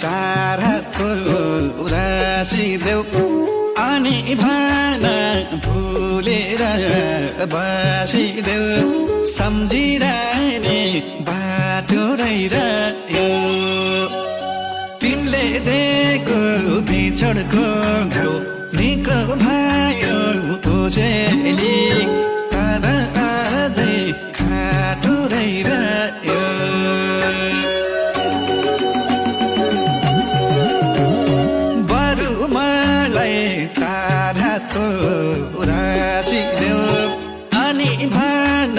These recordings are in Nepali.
चार हातको उदासी देऊ अनि भन भुलेर बसिदेऊ सम्झिरहने बाटो रहिरह्यो तिमीले दिएको बिछोडको घाउ निको भयो ओजेली तर अझै खाटो रहिरह्यो बरु मलाई चार हातको उदासी देऊ अनि भन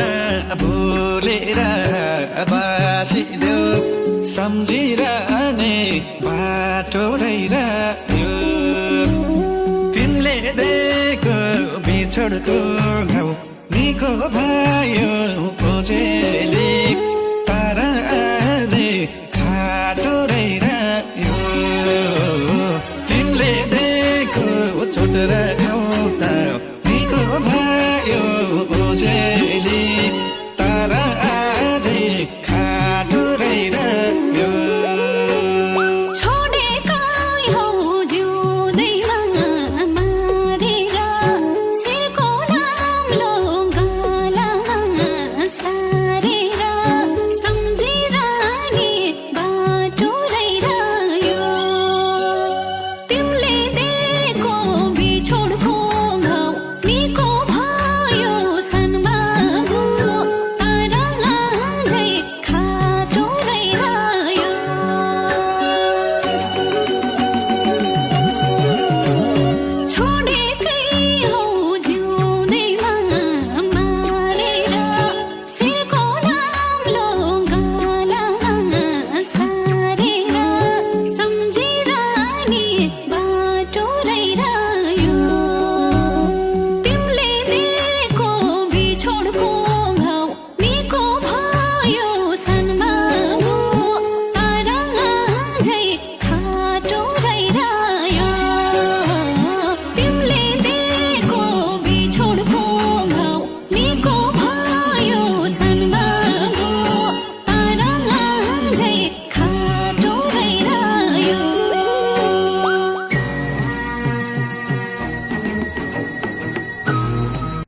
भुलेर बसिदेऊ सम्झिरहने बाटो रहिरह्यो तिमीले दिएको बिछोडको घाउ निको भयो खोजेली